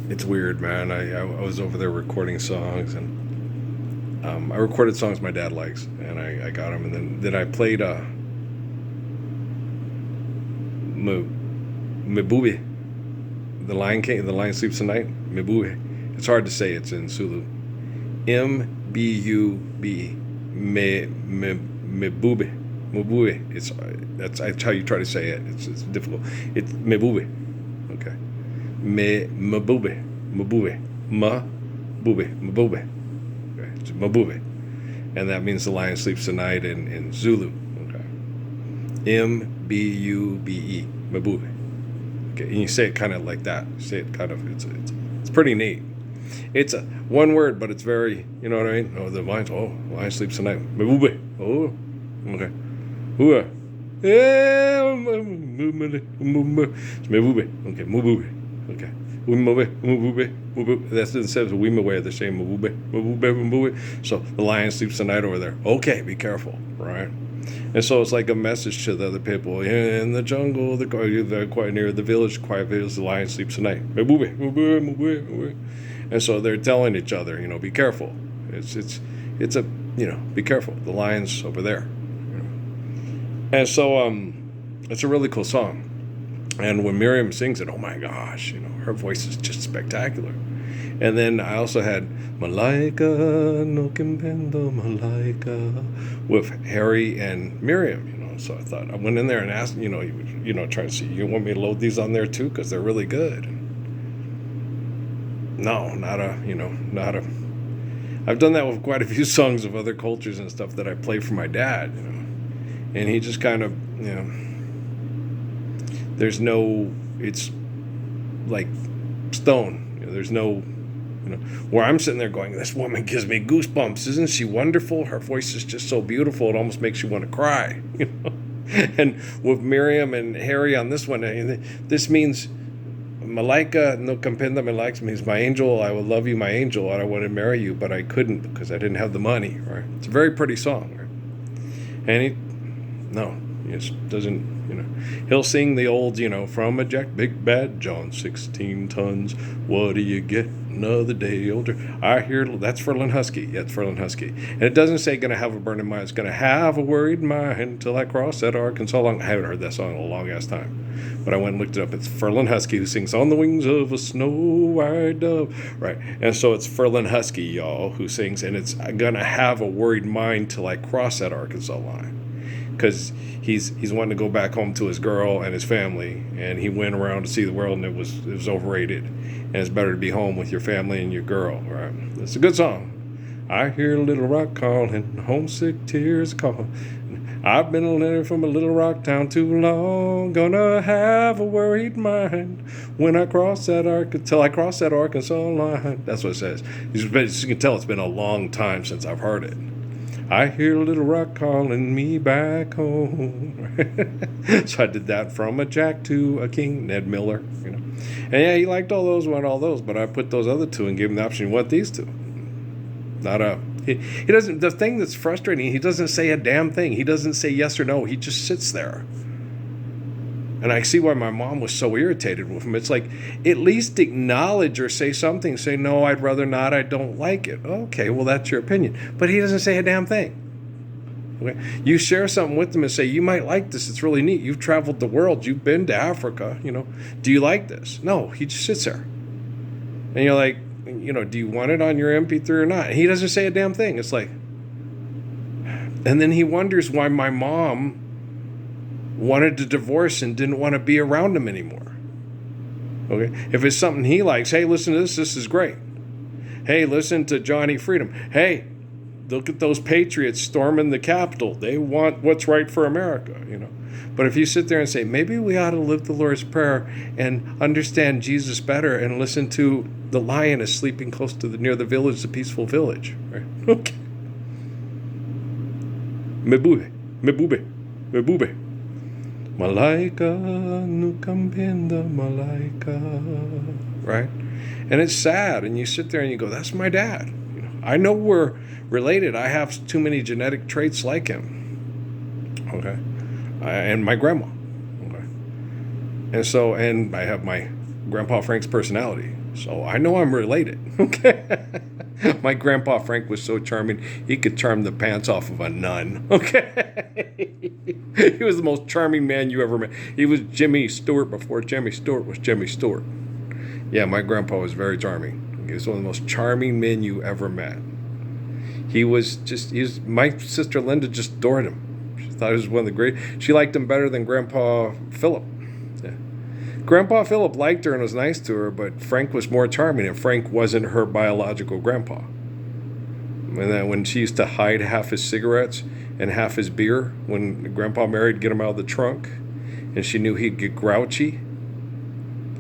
It's weird, man. I was over there recording songs, and I recorded songs my dad likes, and I got them, and then I played Mibube, the Lion King, the Lion Sleeps Tonight. Mibube. It's hard to say. It's in Zulu. Mbube. Mibube. Mibube. That's how you try to say it. It's difficult. It's Mibube. Okay. Mabube. Mabube. Mabube. Okay. It's Mabube. And that means the lion sleeps tonight in Zulu. Okay. Mbube. Mabube. Okay. And you say it kind of like that. You say it kind of, it's pretty neat. It's a one word, but it's very, you know what I mean? Oh, the lion sleeps tonight. Mabube. Oh, okay. Hua. Yeah, it's Mabube. Okay, Mabube. Okay. That's instead of Weemaway, they're saying Mabube. So the lion sleeps tonight over there. Okay, be careful, right? And so it's like a message to the other people in the jungle, they're quite near the village, quiet village, the lion sleeps tonight. And so they're telling each other, be careful. It's a, be careful. The lion's over there. And so it's a really cool song. And when Miriam sings it, oh my gosh, her voice is just spectacular. And then I also had Malaika no Kimpendo Malaika with Harry and Miriam, So I thought I went in there and asked, trying to see, you want me to load these on there too? Because they're really good. No, not a. I've done that with quite a few songs of other cultures and stuff that I play for my dad, And he just kind of, there's no, it's like stone. There's no, where I'm sitting there going, this woman gives me goosebumps. Isn't she wonderful? Her voice is just so beautiful. It almost makes you want to cry, And with Miriam and Harry on this one, this means Malaika no Campenda Malaika means my angel, I will love you, my angel, and I want to marry you, but I couldn't because I didn't have the money, right? It's a very pretty song, right? And he just doesn't, he'll sing the old, from a Jack Big Bad John, 16 tons, what do you get another day older? I hear, that's Ferlin Husky. Yeah, it's Ferlin Husky. And it doesn't say gonna have a burning mind, it's gonna have a worried mind till I cross that Arkansas line. I haven't heard that song in a long ass time. But I went and looked it up. It's Ferlin Husky who sings On the Wings of a Snow White Dove. Right. And so it's Ferlin Husky, y'all, who sings, and it's gonna have a worried mind till I cross that Arkansas line. Because he's wanting to go back home to his girl and his family, and he went around to see the world, and it was overrated, and it's better to be home with your family and your girl, right? It's a good song. I hear Little Rock calling, homesick tears calling. I've been a letter from a little rock town too long. Gonna have a worried mind when I cross that till I cross that Arkansas line. That's what it says. You can tell it's been a long time since I've heard it. I hear Little Rock calling me back home. So I did that from a Jack to a King, Ned Miller, And yeah, he liked all those, but I put those other two and gave him the option, you want these two? He doesn't, the thing that's frustrating, he doesn't say a damn thing. He doesn't say yes or no. He just sits there. And I see why my mom was so irritated with him. It's like, at least acknowledge or say something. Say, no, I'd rather not. I don't like it. Okay, well, that's your opinion. But he doesn't say a damn thing. Okay? You share something with him and say, you might like this. It's really neat. You've traveled the world. You've been to Africa. Do you like this? No, he just sits there. And you're like, do you want it on your MP3 or not? And he doesn't say a damn thing. It's like, and then he wonders why my mom wanted to divorce and didn't want to be around him anymore. Okay? If it's something he likes, hey, listen to this. This is great. Hey, listen to Johnny Freedom. Hey, look at those patriots storming the Capitol. They want what's right for America, But if you sit there and say, maybe we ought to live the Lord's Prayer and understand Jesus better and listen to the lion is sleeping close to near the village, the peaceful village. Right? Okay. Mebube. Malaika no Campenda Malaika. Right? And it's sad. And you sit there and you go, that's my dad. I know we're related. I have too many genetic traits like him. Okay? And my grandma. Okay? And I have my Grandpa Frank's personality. So I know I'm related. Okay. My grandpa Frank was so charming, he could charm the pants off of a nun. Okay. He was the most charming man you ever met. He was Jimmy Stewart before Jimmy Stewart was Jimmy Stewart. Yeah, my grandpa was very charming. He was one of the most charming men you ever met. My sister Linda just adored him. She thought he was one of the great. She liked him better than Grandpa Philip. Yeah. Grandpa Philip liked her and was nice to her, but Frank was more charming, and Frank wasn't her biological grandpa. And then when she used to hide half his cigarettes and half his beer when Grandpa married, get him out of the trunk, and she knew he'd get grouchy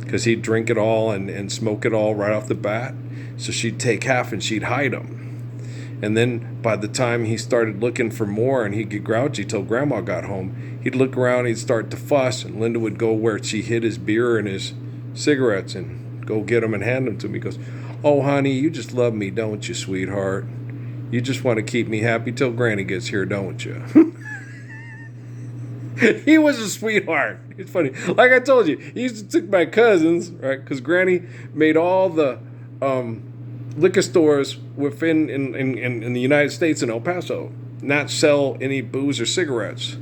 because he'd drink it all and smoke it all right off the bat. So she'd take half and she'd hide them. And then by the time he started looking for more and he'd get grouchy till Grandma got home, he'd look around, he'd start to fuss, and Linda would go where she hid his beer and his cigarettes and go get them and hand them to me. He goes, "Oh, honey, you just love me, don't you, sweetheart? You just want to keep me happy till Granny gets here, don't you?" He was a sweetheart. It's funny. Like I told you, he used to take my cousins, right? Because Granny made all the liquor stores within in the United States in El Paso not sell any booze or cigarettes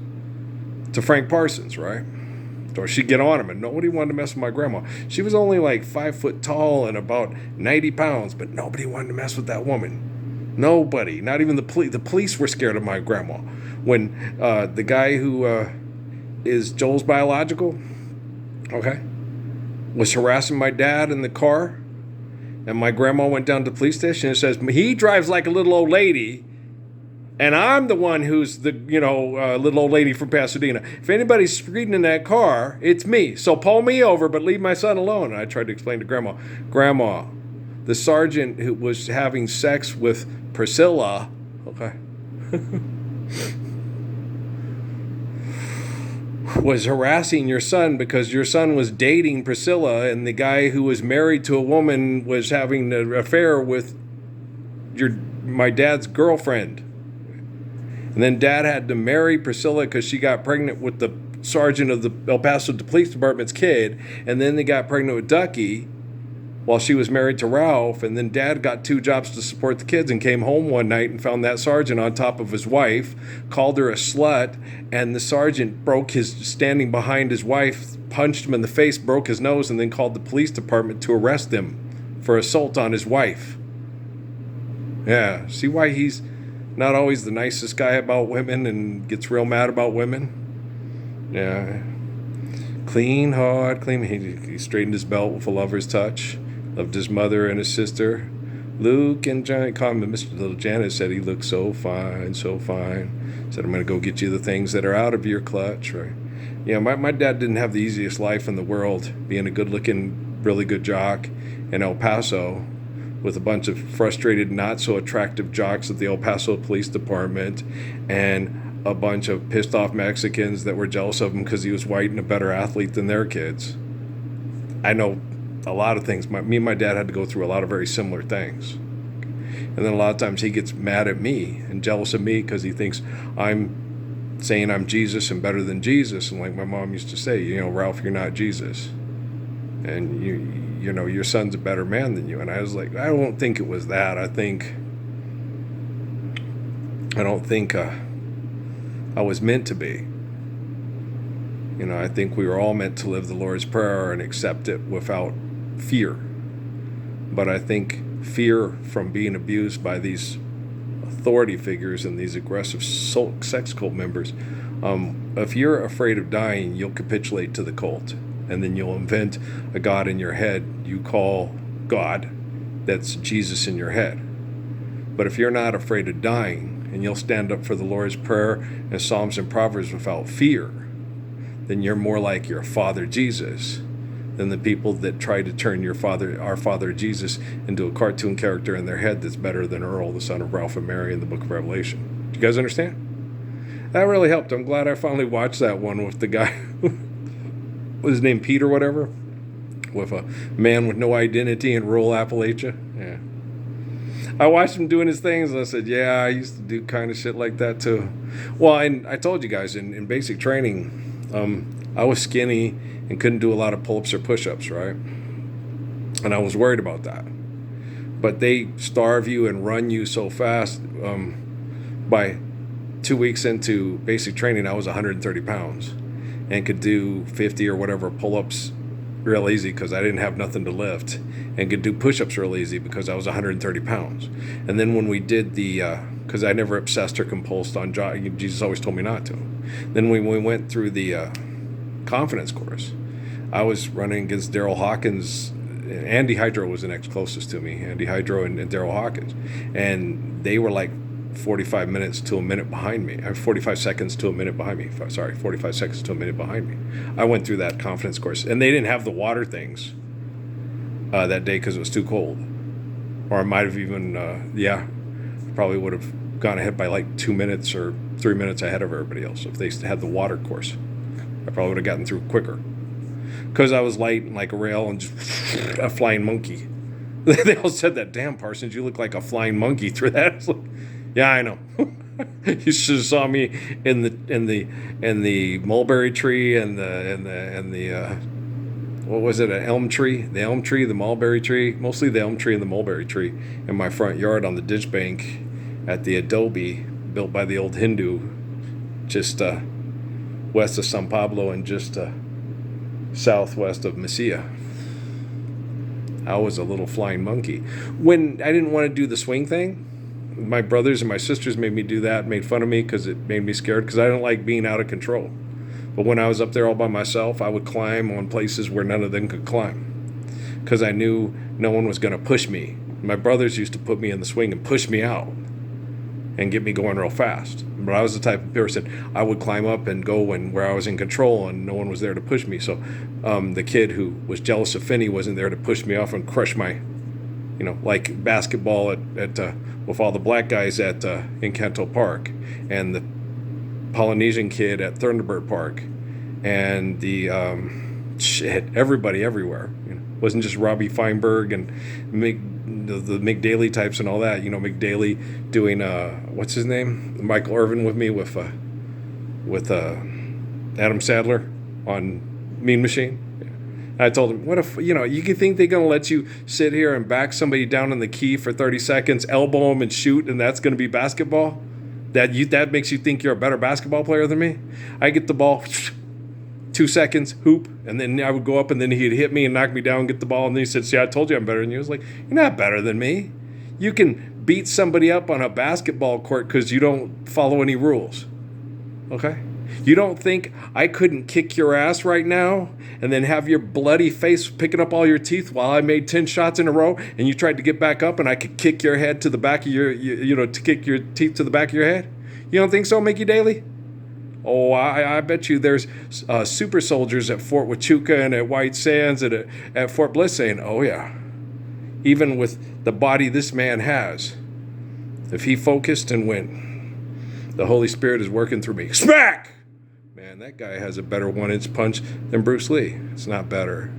to Frank Parsons, right? Or she'd get on him, and nobody wanted to mess with my grandma. She was only like 5 foot tall and about 90 pounds, but nobody wanted to mess with that woman. Nobody, not even the police. The police were scared of my grandma. When the guy who is Joel's biological, okay, was harassing my dad in the car, and my grandma went down to the police station and says, he drives like a little old lady, and I'm the one who's the, little old lady from Pasadena. If anybody's speeding in that car, it's me. So pull me over, but leave my son alone. And I tried to explain to Grandma, the sergeant who was having sex with Priscilla, okay, was harassing your son because your son was dating Priscilla, and the guy who was married to a woman was having an affair with my dad's girlfriend. And then Dad had to marry Priscilla because she got pregnant with the sergeant of the El Paso Police Department's kid, and then they got pregnant with Ducky while she was married to Ralph, and then Dad got 2 jobs to support the kids and came home one night and found that sergeant on top of his wife, called her a slut, and the sergeant standing behind his wife, punched him in the face, broke his nose, and then called the police department to arrest him for assault on his wife. Yeah, see why he's not always the nicest guy about women and gets real mad about women? Yeah. Clean heart, clean. He straightened his belt with a lover's touch. Loved his mother and his sister. Luke and John, called him Mr. Little Janet, said he looked so fine, so fine. Said, I'm going to go get you the things that are out of your clutch, right? Yeah, my dad didn't have the easiest life in the world, being a good-looking, really good jock in El Paso with a bunch of frustrated, not-so-attractive jocks at the El Paso Police Department and a bunch of pissed-off Mexicans that were jealous of him because he was white and a better athlete than their kids. I know a lot of things. Me and my dad had to go through a lot of very similar things. And then a lot of times he gets mad at me and jealous of me because he thinks I'm saying I'm Jesus and better than Jesus. And like my mom used to say, Ralph, you're not Jesus. And your son's a better man than you. And I was like, I don't think it was that. I don't think I was meant to be. I think we were all meant to live the Lord's Prayer and accept it without fear. But I think fear from being abused by these authority figures and these aggressive sex cult members, if you're afraid of dying, you'll capitulate to the cult. And then you'll invent a God in your head you call God that's Jesus in your head. But if you're not afraid of dying and you'll stand up for the Lord's Prayer and Psalms and Proverbs without fear, then you're more like your Father Jesus than the people that try to turn our Father Jesus into a cartoon character in their head that's better than Earl, the son of Ralph and Mary in the book of Revelation. Do you guys understand? That really helped. I'm glad I finally watched that one with the guy, was his name Pete or whatever, with a man with no identity in rural Appalachia. Yeah. I watched him doing his things, and I said, yeah, I used to do kind of shit like that too. Well, and I told you guys, in basic training, I was skinny and couldn't do a lot of pull-ups or push-ups, right? And I was worried about that. But they starve you and run you so fast. By 2 weeks into basic training, I was 130 pounds and could do 50 or whatever pull-ups real easy because I didn't have nothing to lift, and could do push-ups real easy because I was 130 pounds. And then when we did the, because I never obsessed or compulsed on jogging, Jesus always told me not to. Then when we went through the confidence course, I was running against Daryl Hawkins. Andy Hydro was the next closest to me, Andy Hydro and Daryl Hawkins. And they were like 45 minutes to a minute behind me. 45 seconds to a minute behind me. Sorry, 45 seconds to a minute behind me. I went through that confidence course. And they didn't have the water things that day because it was too cold. Or I might have even, probably would have gone ahead by like 2 minutes or 3 minutes ahead of everybody else if they had the water course. I probably would have gotten through quicker. Because I was light and like a rail and just a flying monkey. They all said that, damn, Parsons, you look like a flying monkey through that. Like, yeah, I know. You should have saw me in the mulberry tree and the what was it, an elm tree? The elm tree, the mulberry tree, mostly the elm tree and the mulberry tree in my front yard on the ditch bank at the adobe built by the old Hindu, just west of San Pablo and just southwest of Mesilla. I was a little flying monkey. When I didn't want to do the swing thing, my brothers and my sisters made me do that, made fun of me because it made me scared because I don't like being out of control. But when I was up there all by myself, I would climb on places where none of them could climb because I knew no one was going to push me. My brothers used to put me in the swing and push me out and get me going real fast. But I was the type of person, I would climb up and go where I was in control and no one was there to push me. So the kid who was jealous of Finney wasn't there to push me off and crush my, like basketball at with all the black guys at Encanto Park, and the Polynesian kid at Thunderbird Park, and the everybody everywhere. It wasn't just Robbie Feinberg and the McDaily types and all that. McDaily doing what's his name, Michael Irvin with me with Adam Sandler on Mean Machine. I told him, what if, you can think they're going to let you sit here and back somebody down on the key for 30 seconds, elbow them and shoot, and that's going to be basketball? That makes you think you're a better basketball player than me? I get the ball, 2 seconds, hoop, and then I would go up and then he'd hit me and knock me down, get the ball, and then he said, see, I told you I'm better than you. I was like, you're not better than me. You can beat somebody up on a basketball court because you don't follow any rules. Okay? You don't think I couldn't kick your ass right now and then have your bloody face picking up all your teeth while I made 10 shots in a row and you tried to get back up and I could kick your head to the back of to kick your teeth to the back of your head? You don't think so, Mickey Daly? Oh, I bet you there's super soldiers at Fort Huachuca and at White Sands and at Fort Bliss saying, oh yeah, even with the body this man has, if he focused and went, the Holy Spirit is working through me. Smack! Man, that guy has a better one-inch punch than Bruce Lee. It's not better.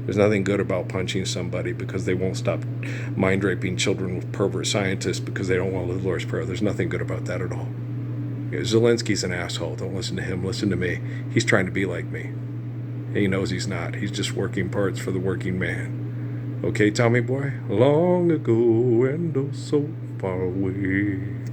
There's nothing good about punching somebody because they won't stop mind-raping children with pervert scientists because they don't want to live the Lord's Prayer. There's nothing good about that at all. Zelensky's an asshole. Don't listen to him. Listen to me. He's trying to be like me. He knows he's not. He's just working parts for the working man. Okay, Tommy boy? Long ago and oh so far away.